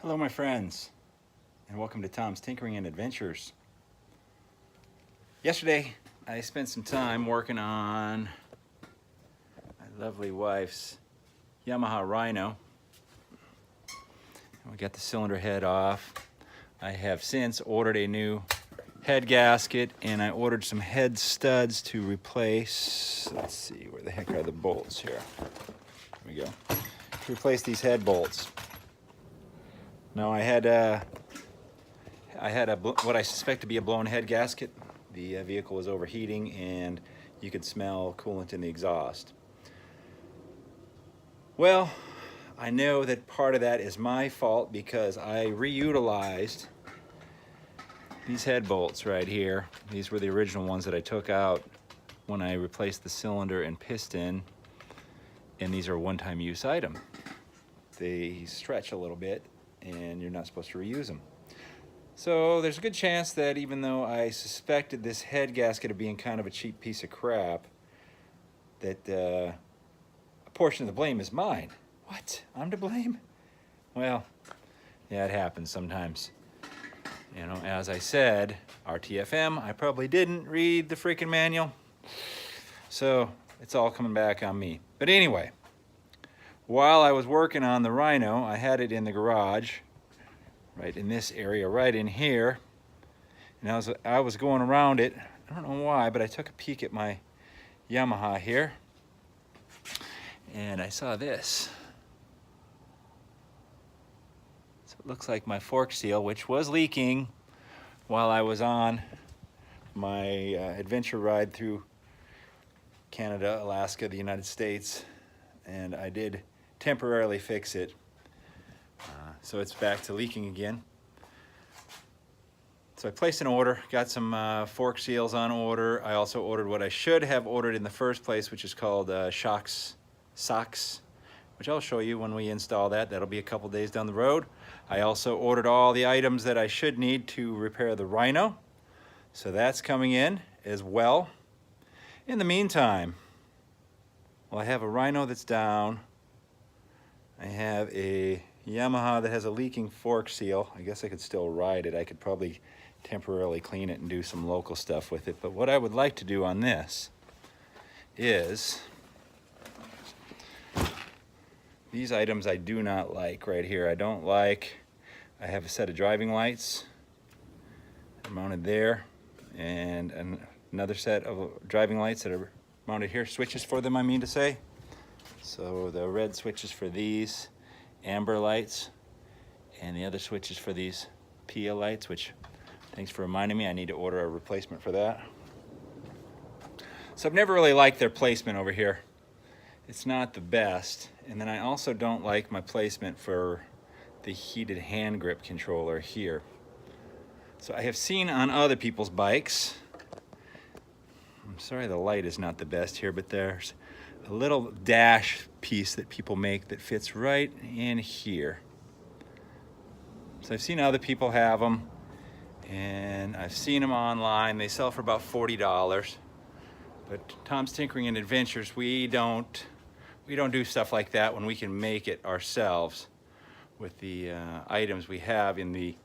Hello my friends, and welcome to Tom's Tinkering and Adventures. Yesterday I spent some time working on my lovely wife's Yamaha Rhino. We got the cylinder head off. I have since ordered a new head gasket, and I ordered some head studs to replace. Let's see, where the heck are the bolts here? There we go. To replace these head bolts. Now I had what I suspect to be a blown head gasket. The vehicle was overheating and you could smell coolant in the exhaust. Well, I know that part of that is my fault because I reutilized these head bolts right here. These were the original ones that I took out when I replaced the cylinder and piston, and these are a one-time use item. They stretch a little bit and you're not supposed to reuse them. So there's a good chance that even though I suspected this head gasket of being kind of a cheap piece of crap, that a portion of the blame is mine. What? I'm to blame? Well, yeah, it happens sometimes. You know, as I said, RTFM, I probably didn't read the freaking manual. So it's all coming back on me. But anyway, while I was working on the Rhino, I had it in the garage, right in this area, right in here. And I was going around it. I don't know why, but I took a peek at my Yamaha here, and I saw this. So it looks like my fork seal, which was leaking while I was on my adventure ride through Canada, Alaska, the United States, and I did temporarily fix it. So it's back to leaking again. So I placed an order, got some fork seals on order. I also ordered what I should have ordered in the first place, which is called socks, which I'll show you when we install that. That'll be a couple days down the road. I also ordered all the items that I should need to repair the Rhino. So that's coming in as well. In the meantime, well, I have a Rhino that's down. I have a Yamaha that has a leaking fork seal. I guess I could still ride it. I could probably temporarily clean it and do some local stuff with it. But what I would like to do on this is these items I do not like right here. I have a set of driving lights mounted there, and another set of driving lights that are mounted here. Switches for them, I mean to say. So the red switches for these amber lights, and the other switches for these Pia lights, which, thanks for reminding me, I need to order a replacement for that. So I've never really liked their placement over here. It's not the best. And then I also don't like my placement for the heated hand grip controller here. So I have seen on other people's bikes, I'm sorry the light is not the best here, but there's a little dash piece that people make that fits right in here. So I've seen other people have them, and I've seen them online. They sell for about $40. But Tom's Tinkering and Adventures, we don't do stuff like that when we can make it ourselves with the items we have in the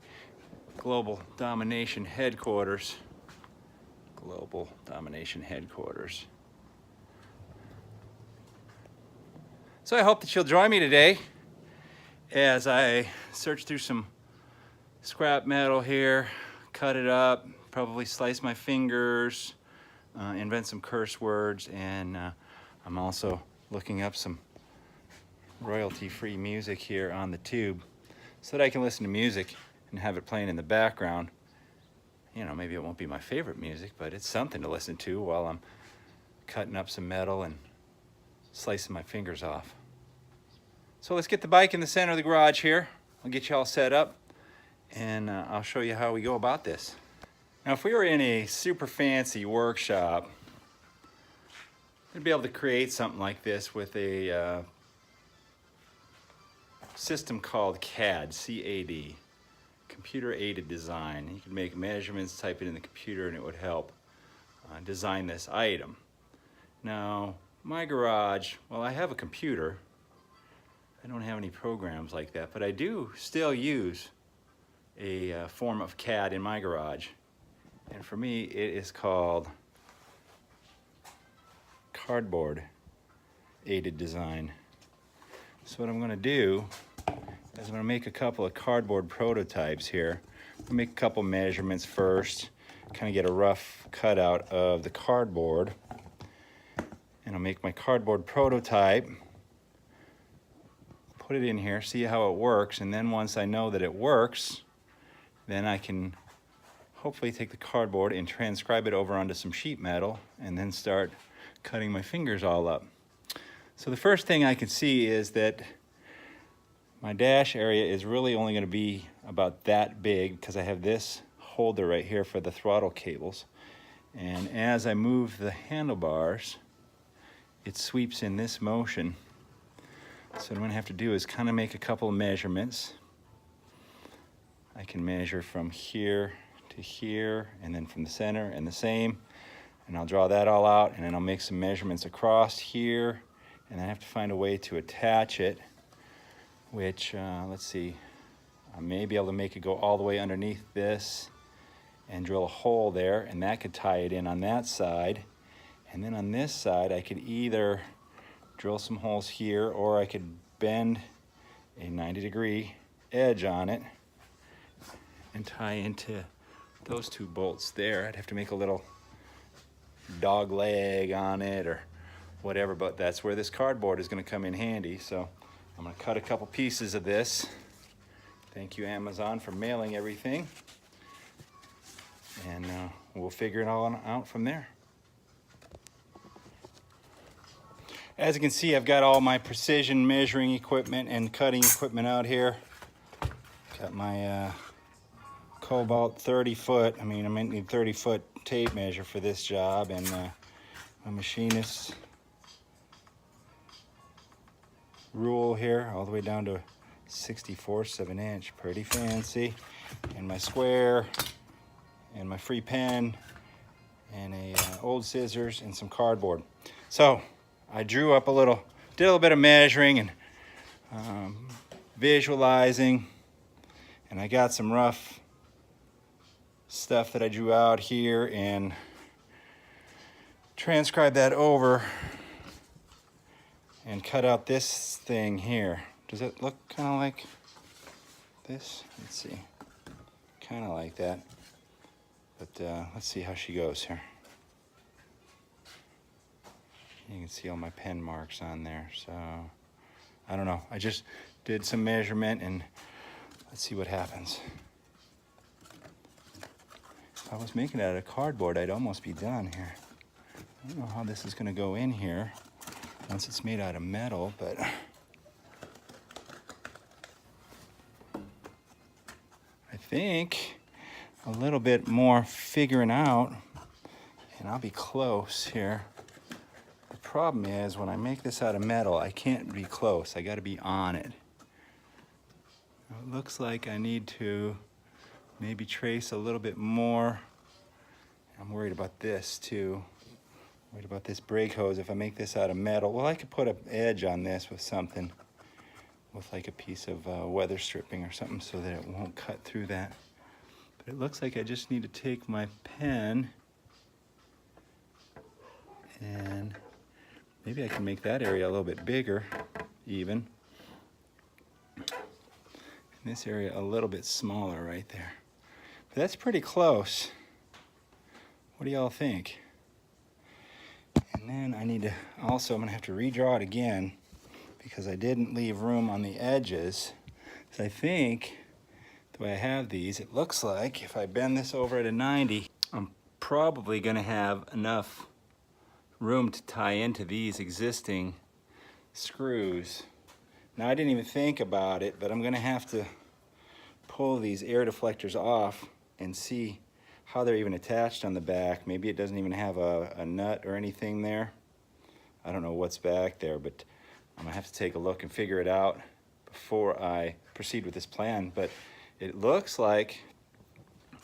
Global Domination headquarters. Global Domination headquarters. So I hope that you'll join me today as I search through some scrap metal here, cut it up, probably slice my fingers, invent some curse words, and I'm also looking up some royalty-free music here on the tube so that I can listen to music and have it playing in the background. You know, maybe it won't be my favorite music, but it's something to listen to while I'm cutting up some metal and slicing my fingers off. So let's get the bike in the center of the garage here. I'll get you all set up, and I'll show you how we go about this. Now, if we were in a super fancy workshop, we'd be able to create something like this with a system called CAD, C-A-D, Computer Aided Design. You can make measurements, type it in the computer, and it would help design this item. Now, my garage, well, I have a computer. I don't have any programs like that, but I do still use a form of CAD in my garage. And for me, it is called cardboard aided design. So what I'm going to do is I'm going to make a couple of cardboard prototypes here. I'll make a couple measurements first, kind of get a rough cutout of the cardboard, and I'll make my cardboard prototype, put it in here, see how it works, and then once I know that it works, then I can hopefully take the cardboard and transcribe it over onto some sheet metal and then start cutting my fingers all up. So the first thing I can see is that my dash area is really only going to be about that big because I have this holder right here for the throttle cables. And as I move the handlebars, it sweeps in this motion. So what I'm going to have to do is kind of make a couple of measurements. I can measure from here to here, and then from the center, and the same. And I'll draw that all out, and then I'll make some measurements across here, and I have to find a way to attach it, which, let's see, I may be able to make it go all the way underneath this and drill a hole there, and that could tie it in on that side. And then on this side, I could either drill some holes here, or I could bend a 90-degree edge on it and tie into those two bolts there. I'd have to make a little dog leg on it or whatever, but that's where this cardboard is going to come in handy. So I'm going to cut a couple pieces of this. Thank you, Amazon, for mailing everything. And we'll figure it all out from there. As you can see, I've got all my precision measuring equipment and cutting equipment out here. Got my Cobalt 30-foot, I might need 30-foot tape measure for this job, and my machinist's rule here, all the way down to 64ths of an inch, pretty fancy. And my square, and my free pen, and a old scissors, and some cardboard. So I drew up a little, did a little bit of measuring and visualizing, and I got some rough stuff that I drew out here and transcribe that over and cut out this thing here. Does it look kind of like this? Let's see, kind of like that, but let's see how she goes here. You can see all my pen marks on there, so I don't know, I just did some measurement and let's see what happens. If I was making it out of cardboard, I'd almost be done here. I don't know how this is going to go in here once it's made out of metal, but I think a little bit more figuring out and I'll be close here. The problem is when I make this out of metal, I can't be close. I got to be on it. It looks like I need to maybe trace a little bit more. I'm worried about this too. Worried about this brake hose. If I make this out of metal, well, I could put an edge on this with something, with like a piece of weather stripping or something so that it won't cut through that. But it looks like I just need to take my pen and maybe I can make that area a little bit bigger even. And this area a little bit smaller right there. But that's pretty close. What do y'all think? And then I need to also, I'm gonna have to redraw it again because I didn't leave room on the edges. So I think the way I have these, it looks like if I bend this over at a 90, I'm probably gonna have enough room to tie into these existing screws. Now I didn't even think about it, but I'm gonna have to pull these air deflectors off and see how they're even attached on the back. Maybe it doesn't even have a nut or anything there. I don't know what's back there, but I'm gonna have to take a look and figure it out before I proceed with this plan. But it looks like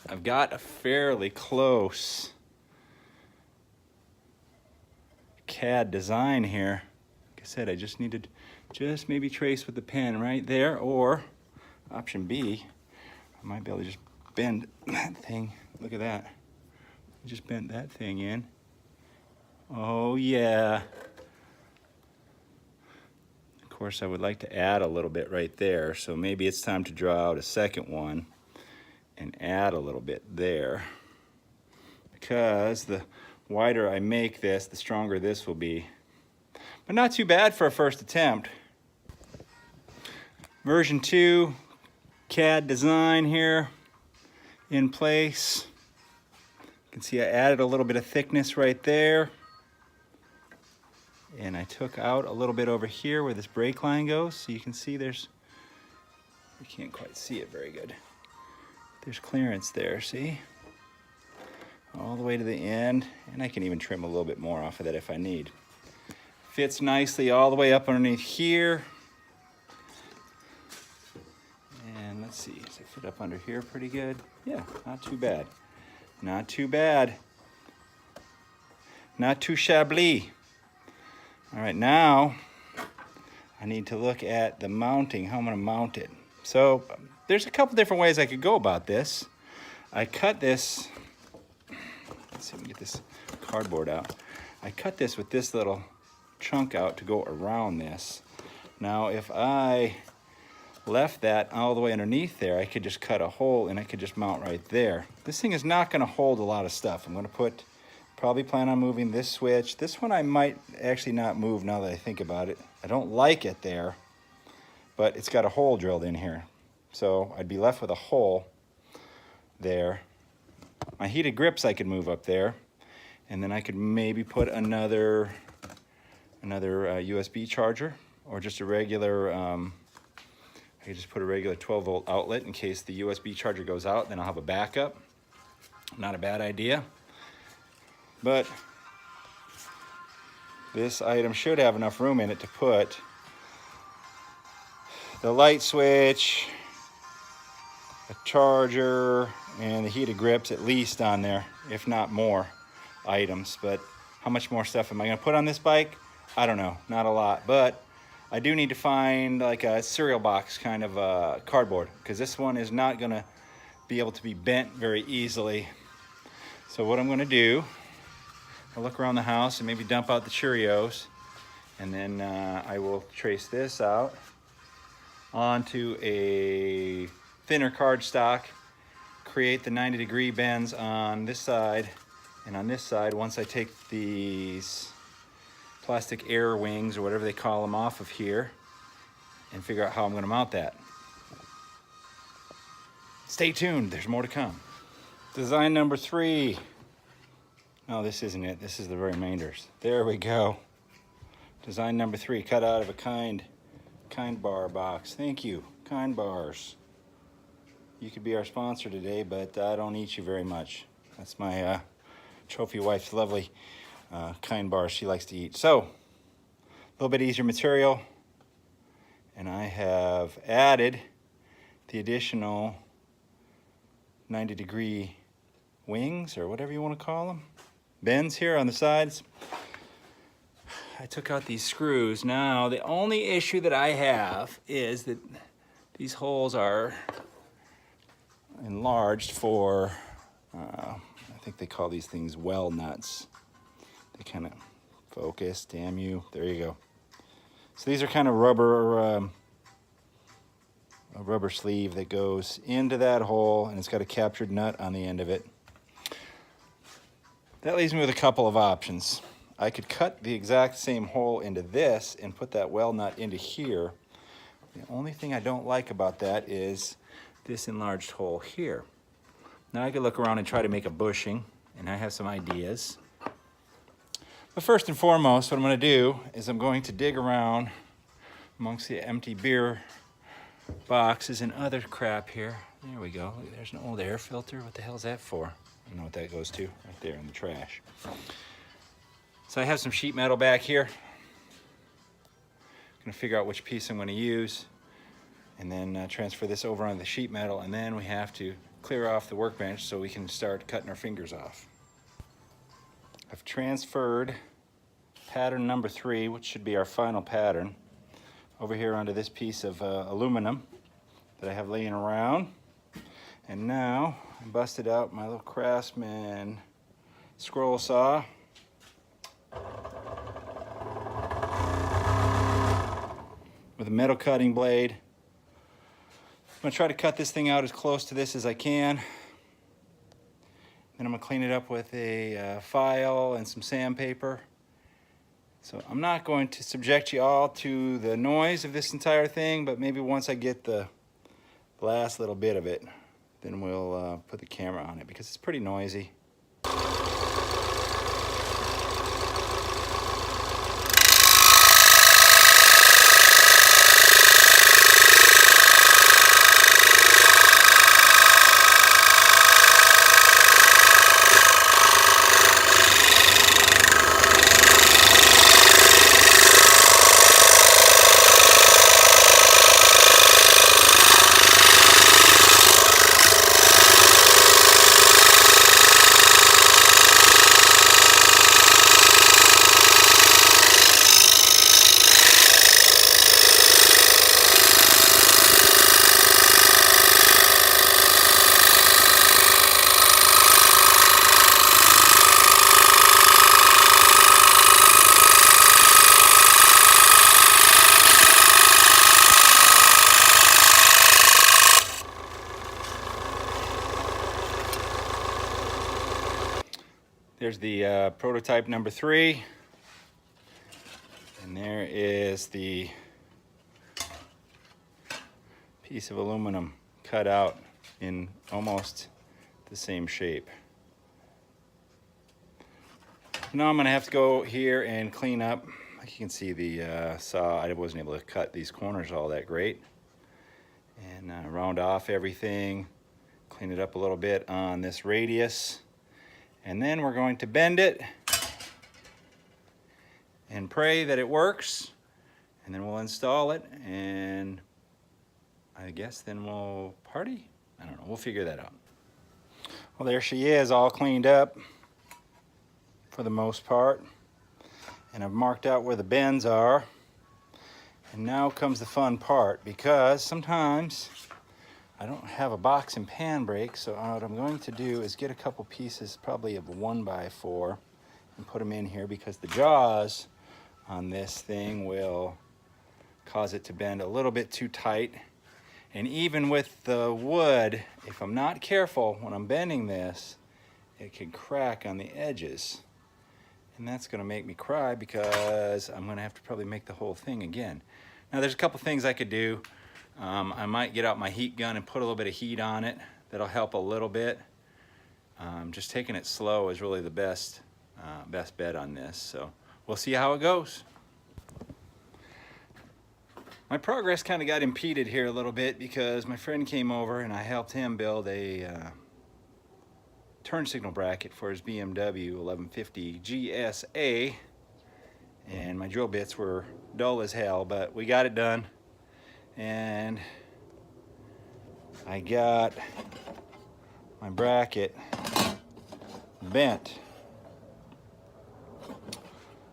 I've got a fairly close CAD design here. Like I said, I just needed just maybe trace with the pen right there, or option B, I might be able to just bend that thing. Look at that. I just bent that thing in. Oh yeah. Of course, I would like to add a little bit right there, so maybe it's time to draw out a second one and add a little bit there, because the wider I make this, the stronger this will be. But not too bad for a first attempt. Version 2 CAD design here in place. You can see I added a little bit of thickness right there. And I took out a little bit over here where this brake line goes. So you can see there's, you can't quite see it very good. There's clearance there, see? All the way to the end. And I can even trim a little bit more off of that if I need. Fits nicely all the way up underneath here. And let's see, does it fit up under here pretty good? Yeah, not too bad. Not too bad. Not too shabby. All right, now I need to look at the mounting, how I'm gonna mount it. So there's a couple different ways I could go about this. I cut this, let's see if we can get this cardboard out. I cut this with this little chunk out to go around this. Now if I left that all the way underneath there, I could just cut a hole and I could just mount right there. This thing is not gonna hold a lot of stuff. I'm gonna probably plan on moving this switch. This one I might actually not move now that I think about it. I don't like it there, but it's got a hole drilled in here. So I'd be left with a hole there. My heated grips I could move up there, and then I could maybe put another USB charger, or just a regular, I could just put a regular 12 volt outlet in case the USB charger goes out, then I'll have a backup. Not a bad idea. But this item should have enough room in it to put the light switch, a charger, and the heated grips at least on there, if not more items. But how much more stuff am I gonna put on this bike? I don't know, not a lot, but I do need to find like a cereal box kind of cardboard, because this one is not gonna be able to be bent very easily. So what I'm gonna do, I'll look around the house and maybe dump out the Cheerios, and then I will trace this out onto a thinner cardstock, create the 90-degree bends on this side, and on this side, once I take these plastic air wings or whatever they call them off of here, and figure out how I'm going to mount that. Stay tuned, there's more to come. Design number 3. No, this isn't it. This is the remainders. There we go. Design number 3, cut out of a kind bar box. Thank you, Kind Bars. You could be our sponsor today, but I don't eat you very much. That's my trophy wife's lovely Kind Bars she likes to eat. So, a little bit easier material, and I have added the additional 90-degree wings, or whatever you want to call them, bends here on the sides. I took out these screws. Now, the only issue that I have is that these holes are enlarged for, I think they call these things well nuts. They kind of focus, damn you. There you go. So these are kind of rubber, a rubber sleeve that goes into that hole, and it's got a captured nut on the end of it. That leaves me with a couple of options. I could cut the exact same hole into this and put that well nut into here. The only thing I don't like about that is this enlarged hole here. Now I could look around and try to make a bushing, and I have some ideas. But first and foremost, what I'm going to do is I'm going to dig around amongst the empty beer boxes and other crap here. There we go. Look, there's an old air filter. What the hell is that for? I don't know what that goes to. Right there in the trash. So I have some sheet metal back here. I'm going to figure out which piece I'm going to use, and then transfer this over onto the sheet metal, and then we have to clear off the workbench so we can start cutting our fingers off. I've transferred pattern number 3, which should be our final pattern, over here onto this piece of aluminum that I have laying around. And now I busted out my little Craftsman scroll saw. With a metal cutting blade. I'm gonna try to cut this thing out as close to this as I can. Then I'm gonna clean it up with a file and some sandpaper. So I'm not going to subject you all to the noise of this entire thing, but maybe once I get the last little bit of it, then we'll put the camera on it because it's pretty noisy. There's the prototype number 3, and there is the piece of aluminum cut out in almost the same shape. Now I'm going to have to go here and clean up. Like you can see the saw, I wasn't able to cut these corners all that great. And round off everything, clean it up a little bit on this radius. And then we're going to bend it and pray that it works. And then we'll install it, and I guess then we'll party? I don't know, we'll figure that out. Well, there she is, all cleaned up for the most part. And I've marked out where the bends are. And now comes the fun part, because sometimes I don't have a box and pan brake, so what I'm going to do is get a couple pieces probably of 1x4 and put them in here, because the jaws on this thing will cause it to bend a little bit too tight. And even with the wood, if I'm not careful when I'm bending this, it can crack on the edges. And that's going to make me cry, because I'm going to have to probably make the whole thing again. Now there's a couple things I could do. I might get out my heat gun and put a little bit of heat on it. That'll help a little bit. Just taking it slow is really the best bet on this. So we'll see how it goes. My progress kind of got impeded here a little bit because my friend came over and I helped him build a turn signal bracket for his BMW 1150 GSA. And my drill bits were dull as hell, but we got it done. And I got my bracket bent.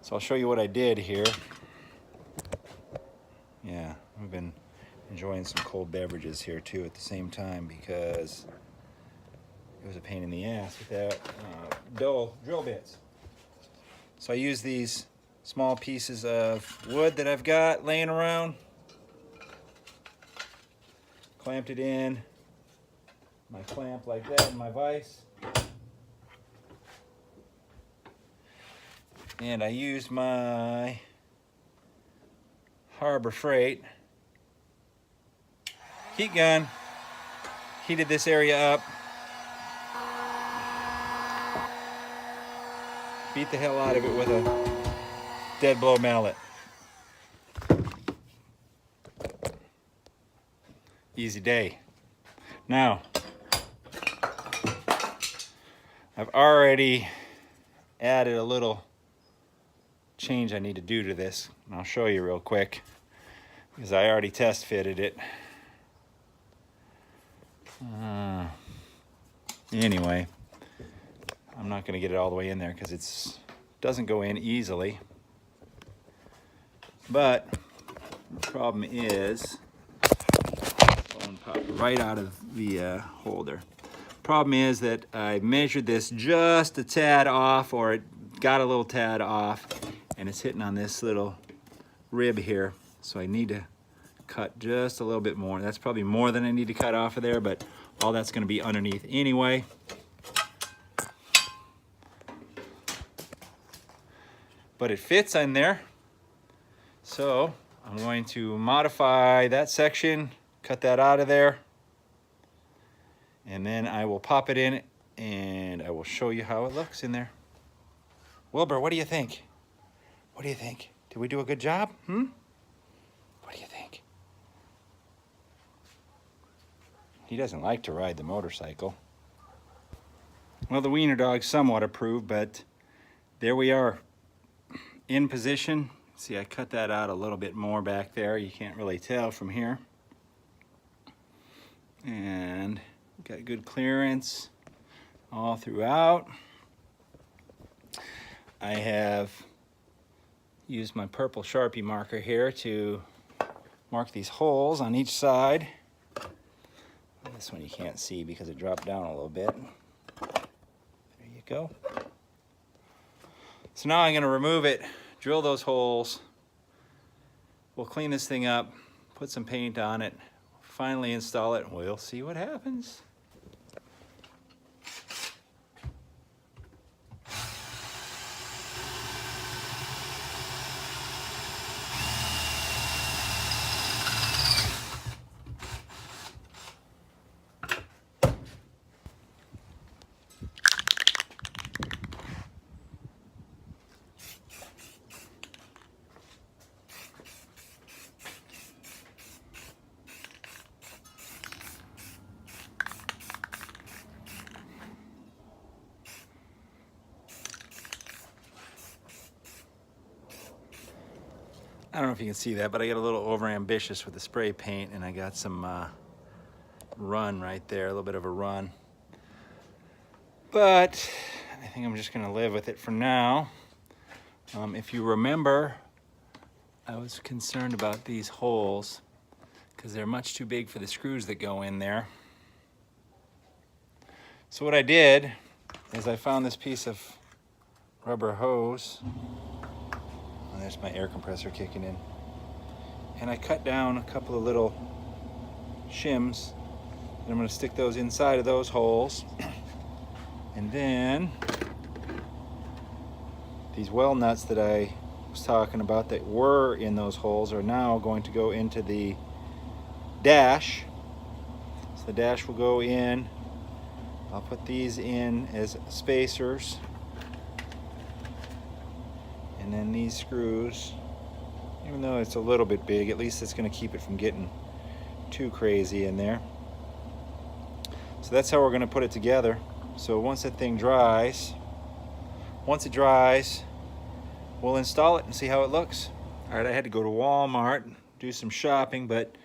So I'll show you what I did here. Yeah, we've been enjoying some cold beverages here too at the same time, because it was a pain in the ass with that dull drill bits. So I use these small pieces of wood that I've got laying around. Clamped it in my clamp like that in my vise. And I used my Harbor Freight heat gun, heated this area up, beat the hell out of it with a dead blow mallet. Easy day. Now, I've already added a little change I need to do to this, and I'll show you real quick, because I already test fitted it. Anyway, I'm not going to get it all the way in there because it doesn't go in easily, but The problem is, phone popped right out of the holder. Problem is that I measured this just a tad off, or it got a little tad off, and it's hitting on this little rib here. So I need to cut just a little bit more. That's probably more than I need to cut off of there, but all that's going to be underneath anyway. But it fits in there. So I'm going to modify that section, cut that out of there, and then I will pop it in and I will show you how it looks in there. Wilbur, what do you think? What do you think? Did we do a good job? What do you think? He doesn't like to ride the motorcycle. Well, the wiener dog somewhat approved, but there we are in position. See, I cut that out a little bit more back there. You can't really tell from here. And got good clearance all throughout. I have used my purple Sharpie marker here to mark these holes on each side. This one you can't see because it dropped down a little bit. There you go. So now I'm going to remove it, drill those holes. We'll clean this thing up, put some paint on it, finally install it, and we'll see what happens. I don't know if you can see that, but I got a little over ambitious with the spray paint, and I got some run right there, a little bit of a run. But I think I'm just gonna live with it for now. If you remember, I was concerned about these holes because they're much too big for the screws that go in there. So what I did is I found this piece of rubber hose. And there's my air compressor kicking in. And I cut down a couple of little shims, and I'm going to stick those inside of those holes. And then these well nuts that I was talking about that were in those holes are now going to go into the dash. So the dash will go in. I'll put these in as spacers. And then these screws, even though it's a little bit big, at least it's going to keep it from getting too crazy in there. So that's how we're going to put it together. So once that thing dries, we'll install it and see how it looks. All right, I had to go to Walmart, do some shopping, but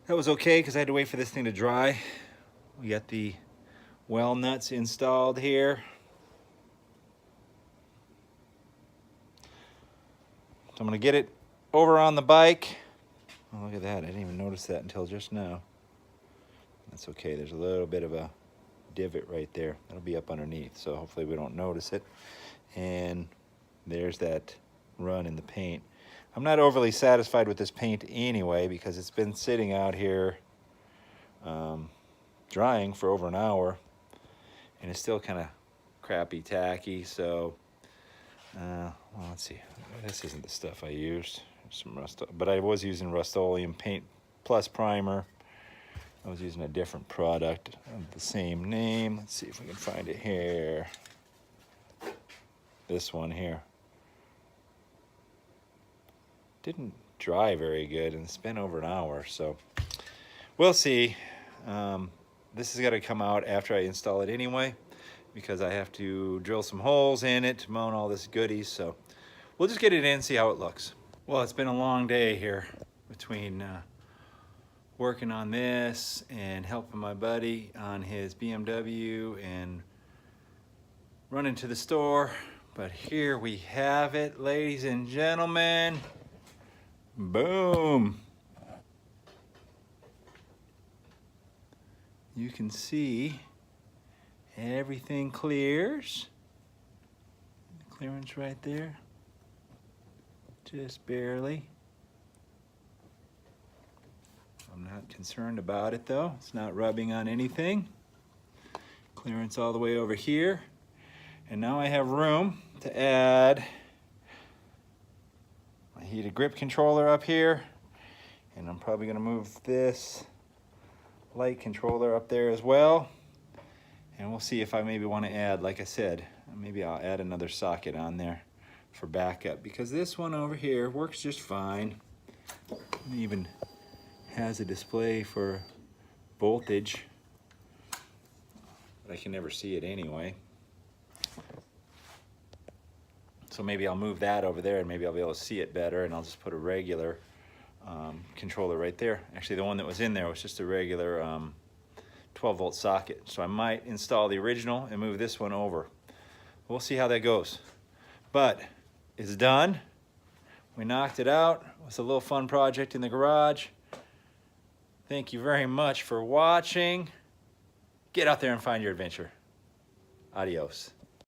that was okay because I had to wait for this thing to dry. We got the well nuts installed here. So I'm going to get it over on the bike. Oh, look at that. I didn't even notice that until just now. That's okay. There's a little bit of a divot right there. That'll be up underneath, so hopefully we don't notice it. And there's that run in the paint. I'm not overly satisfied with this paint anyway because it's been sitting out here drying for over an hour. And it's still kind of crappy, tacky, so... well, let's see. This isn't the stuff I used. Some rust, but I was using Rust-Oleum Paint Plus Primer. I was using a different product of the same name. Let's see if we can find it here. This one here. Didn't dry very good, and it's been over an hour, so we'll see. This has got to come out after I install it anyway, because I have to drill some holes in it to mount all this goodies. So we'll just get it in and see how it looks. Well, it's been a long day here between working on this and helping my buddy on his BMW and running to the store. But here we have it, ladies and gentlemen. Boom. You can see everything clears. Clearance right there. Just barely. I'm not concerned about it though. It's not rubbing on anything. Clearance all the way over here. And now I have room to add my heated grip controller up here. And I'm probably gonna move this light controller up there as well. And we'll see if I maybe wanna add, like I said, maybe I'll add another socket on there for backup, because this one over here works just fine. It even has a display for voltage, but I can never see it anyway. So maybe I'll move that over there and maybe I'll be able to see it better, and I'll just put a regular controller right there. Actually, the one that was in there was just a regular 12-volt socket. So I might install the original and move this one over. We'll see how that goes. But it's done. We knocked it out. It was a little fun project in the garage. Thank you very much for watching. Get out there and find your adventure. Adios.